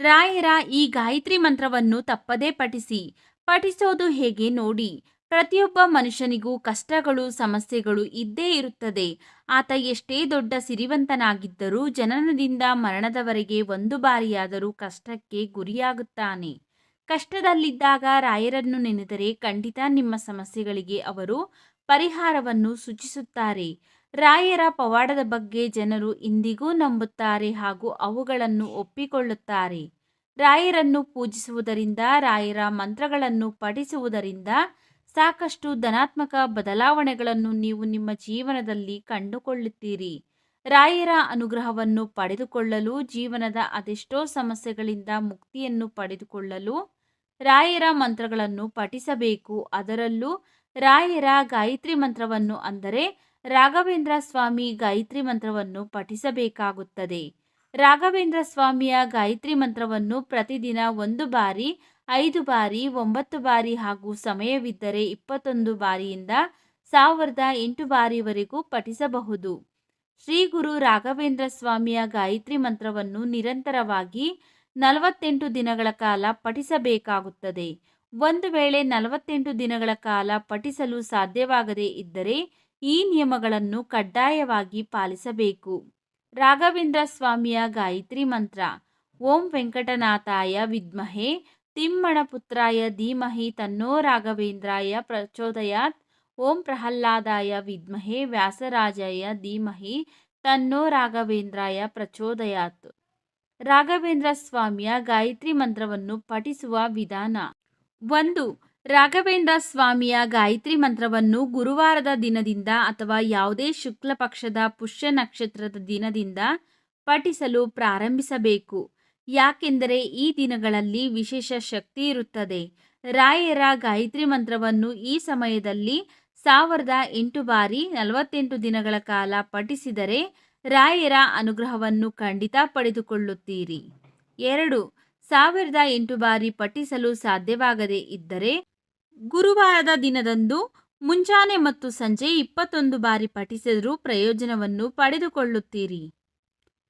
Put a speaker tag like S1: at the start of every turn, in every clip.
S1: ರಾಯರ ಈ ಗಾಯತ್ರಿ ಮಂತ್ರವನ್ನು ತಪ್ಪದೇ ಪಠಿಸಿ. ಪಠಿಸೋದು ಹೇಗೆ ನೋಡಿ. ಪ್ರತಿಯೊಬ್ಬ ಮನುಷ್ಯನಿಗೂ ಕಷ್ಟಗಳು, ಸಮಸ್ಯೆಗಳು ಇದ್ದೇ ಇರುತ್ತದೆ. ಆತ ಎಷ್ಟೇ ದೊಡ್ಡ ಸಿರಿವಂತನಾಗಿದ್ದರೂ ಜನನದಿಂದ ಮರಣದವರೆಗೆ ಒಂದು ಬಾರಿಯಾದರೂ ಕಷ್ಟಕ್ಕೆ ಗುರಿಯಾಗುತ್ತಾನೆ. ಕಷ್ಟದಲ್ಲಿದ್ದಾಗ ರಾಯರನ್ನು ನೆನೆದರೆ ಖಂಡಿತ ನಿಮ್ಮ ಸಮಸ್ಯೆಗಳಿಗೆ ಅವರು ಪರಿಹಾರವನ್ನು ಸೂಚಿಸುತ್ತಾರೆ. ರಾಯರ ಪವಾಡದ ಬಗ್ಗೆ ಜನರು ಇಂದಿಗೂ ನಂಬುತ್ತಾರೆ ಹಾಗೂ ಅವುಗಳನ್ನು ಒಪ್ಪಿಕೊಳ್ಳುತ್ತಾರೆ. ರಾಯರನ್ನು ಪೂಜಿಸುವುದರಿಂದ, ರಾಯರ ಮಂತ್ರಗಳನ್ನು ಪಠಿಸುವುದರಿಂದ ಸಾಕಷ್ಟು ಧನಾತ್ಮಕ ಬದಲಾವಣೆಗಳನ್ನು ನೀವು ನಿಮ್ಮ ಜೀವನದಲ್ಲಿ ಕಂಡುಕೊಳ್ಳುತ್ತೀರಿ. ರಾಯರ ಅನುಗ್ರಹವನ್ನು ಪಡೆದುಕೊಳ್ಳಲು, ಜೀವನದ ಅದೆಷ್ಟೋ ಸಮಸ್ಯೆಗಳಿಂದ ಮುಕ್ತಿಯನ್ನು ಪಡೆದುಕೊಳ್ಳಲು ರಾಯರ ಮಂತ್ರಗಳನ್ನು ಪಠಿಸಬೇಕು. ಅದರಲ್ಲೂ ರಾಯರ ಗಾಯತ್ರಿ ಮಂತ್ರವನ್ನು ಅಂದರೆ ರಾಘವೇಂದ್ರ ಸ್ವಾಮಿ ಗಾಯತ್ರಿ ಮಂತ್ರವನ್ನು ಪಠಿಸಬೇಕಾಗುತ್ತದೆ. ರಾಘವೇಂದ್ರ ಸ್ವಾಮಿಯ ಗಾಯತ್ರಿ ಮಂತ್ರವನ್ನು ಪ್ರತಿದಿನ 1 ಬಾರಿ, 5 ಬಾರಿ, 9 ಬಾರಿ ಹಾಗೂ ಸಮಯವಿದ್ದರೆ 21 ಬಾರಿಯಿಂದ 1008 ಬಾರಿವರೆಗೂ ಪಠಿಸಬಹುದು. ಶ್ರೀ ಗುರು ರಾಘವೇಂದ್ರ ಸ್ವಾಮಿಯ ಗಾಯತ್ರಿ ಮಂತ್ರವನ್ನು ನಿರಂತರವಾಗಿ 48 ದಿನಗಳ ಕಾಲ ಪಠಿಸಬೇಕಾಗುತ್ತದೆ. ಒಂದು ವೇಳೆ 48 ದಿನಗಳ ಕಾಲ ಪಠಿಸಲು ಸಾಧ್ಯವಾಗದೇ ಇದ್ದರೆ ಈ ನಿಯಮಗಳನ್ನು ಕಡ್ಡಾಯವಾಗಿ ಪಾಲಿಸಬೇಕು. ರಾಘವೇಂದ್ರ ಸ್ವಾಮಿಯ ಗಾಯತ್ರಿ ಮಂತ್ರ: ಓಂ ವೆಂಕಟನಾಥಾಯ ವಿದ್ಮಹೇ ತಿಮ್ಮಣಪುತ್ರಾಯ ಧೀಮಹಿ ತನ್ನೋ ರಾಘವೇಂದ್ರಾಯ ಪ್ರಚೋದಯಾತ್. ಓಂ ಪ್ರಹ್ಲಾದಾಯ ವಿದ್ಮಹೇ ವ್ಯಾಸರಾಜಾಯ ಧೀಮಹಿ ತನ್ನೋ ರಾಘವೇಂದ್ರಾಯ ಪ್ರಚೋದಯಾತ್. ರಾಘವೇಂದ್ರ ಸ್ವಾಮಿಯ ಗಾಯತ್ರಿ ಮಂತ್ರವನ್ನು ಪಠಿಸುವ ವಿಧಾನ: 1. ರಾಘವೇಂದ್ರ ಸ್ವಾಮಿಯ ಗಾಯತ್ರಿ ಮಂತ್ರವನ್ನು ಗುರುವಾರದ ದಿನದಿಂದ ಅಥವಾ ಯಾವುದೇ ಶುಕ್ಲ ಪಕ್ಷದ ಪುಷ್ಯ ನಕ್ಷತ್ರದ ದಿನದಿಂದ ಪಠಿಸಲು ಪ್ರಾರಂಭಿಸಬೇಕು. ಯಾಕೆಂದರೆ ಈ ದಿನಗಳಲ್ಲಿ ವಿಶೇಷ ಶಕ್ತಿ ಇರುತ್ತದೆ. ರಾಯರ ಗಾಯತ್ರಿ ಮಂತ್ರವನ್ನು ಈ ಸಮಯದಲ್ಲಿ 1008 ಬಾರಿ 48 ದಿನಗಳ ಕಾಲ ಪಠಿಸಿದರೆ ರಾಯರ ಅನುಗ್ರಹವನ್ನು ಖಂಡಿತ ಪಡೆದುಕೊಳ್ಳುತ್ತೀರಿ. 2. 1008 ಬಾರಿ ಪಠಿಸಲು ಸಾಧ್ಯವಾಗದೇ ಇದ್ದರೆ ಗುರುವಾರದ ದಿನದಂದು ಮುಂಜಾನೆ ಮತ್ತು ಸಂಜೆ 21 ಬಾರಿ ಪಠಿಸಿದರೂ ಪ್ರಯೋಜನವನ್ನು ಪಡೆದುಕೊಳ್ಳುತ್ತೀರಿ.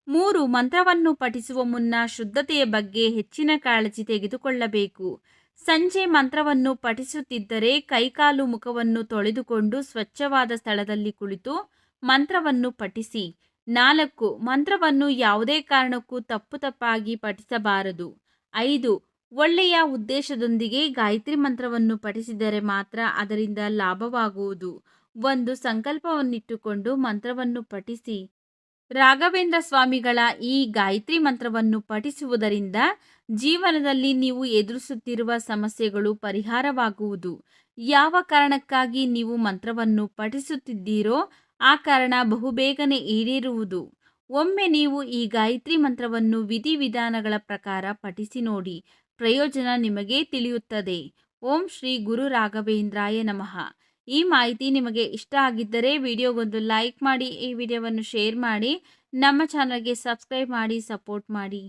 S1: 3. ಮಂತ್ರವನ್ನು ಪಠಿಸುವ ಮುನ್ನ ಶುದ್ಧತೆಯ ಬಗ್ಗೆ ಹೆಚ್ಚಿನ ಕಾಳಜಿ ತೆಗೆದುಕೊಳ್ಳಬೇಕು. ಸಂಜೆ ಮಂತ್ರವನ್ನು ಪಠಿಸುತ್ತಿದ್ದರೆ ಕೈಕಾಲು ಮುಖವನ್ನು ತೊಳೆದುಕೊಂಡು ಸ್ವಚ್ಛವಾದ ಸ್ಥಳದಲ್ಲಿ ಕುಳಿತು ಮಂತ್ರವನ್ನು ಪಠಿಸಿ. 4. ಮಂತ್ರವನ್ನು ಯಾವುದೇ ಕಾರಣಕ್ಕೂ ತಪ್ಪಾಗಿ ಪಠಿಸಬಾರದು. 5. ಒಳ್ಳೆಯ ಉದ್ದೇಶದೊಂದಿಗೆ ಗಾಯತ್ರಿ ಮಂತ್ರವನ್ನು ಪಠಿಸಿದರೆ ಮಾತ್ರ ಅದರಿಂದ ಲಾಭವಾಗುವುದು. ಒಂದು ಸಂಕಲ್ಪವನ್ನಿಟ್ಟುಕೊಂಡು ಮಂತ್ರವನ್ನು ಪಠಿಸಿ. ರಾಘವೇಂದ್ರ ಸ್ವಾಮಿಗಳ ಈ ಗಾಯತ್ರಿ ಮಂತ್ರವನ್ನು ಪಠಿಸುವುದರಿಂದ ಜೀವನದಲ್ಲಿ ನೀವು ಎದುರಿಸುತ್ತಿರುವ ಸಮಸ್ಯೆಗಳು ಪರಿಹಾರವಾಗುವುದು. ಯಾವ ಕಾರಣಕ್ಕಾಗಿ ನೀವು ಮಂತ್ರವನ್ನು ಪಠಿಸುತ್ತಿದ್ದೀರೋ ಆ ಕಾರಣ ಬಹುಬೇಗನೆ ಈಡೇರುವುದು. ಒಮ್ಮೆ ನೀವು ಈ ಗಾಯತ್ರಿ ಮಂತ್ರವನ್ನು ವಿಧಿವಿಧಾನಗಳ ಪ್ರಕಾರ ಪಠಿಸಿ ನೋಡಿ, ಪ್ರಯೋಜನ ನಿಮಗೆ ತಿಳಿಯುತ್ತದೆ. ಓಂ ಶ್ರೀ ಗುರು ರಾಘವೇಂದ್ರಾಯ ನಮಃ. ಈ ಮಾಹಿತಿ ನಿಮಗೆ ಇಷ್ಟ ಆಗಿದ್ದರೆ ವಿಡಿಯೋಗೊಂದು ಲೈಕ್ ಮಾಡಿ, ಈ ವಿಡಿಯೋವನ್ನು ಶೇರ್ ಮಾಡಿ, ನಮ್ಮ ಚಾನಲ್ಗೆ ಸಬ್ಸ್ಕ್ರೈಬ್ ಮಾಡಿ, ಸಪೋರ್ಟ್ ಮಾಡಿ.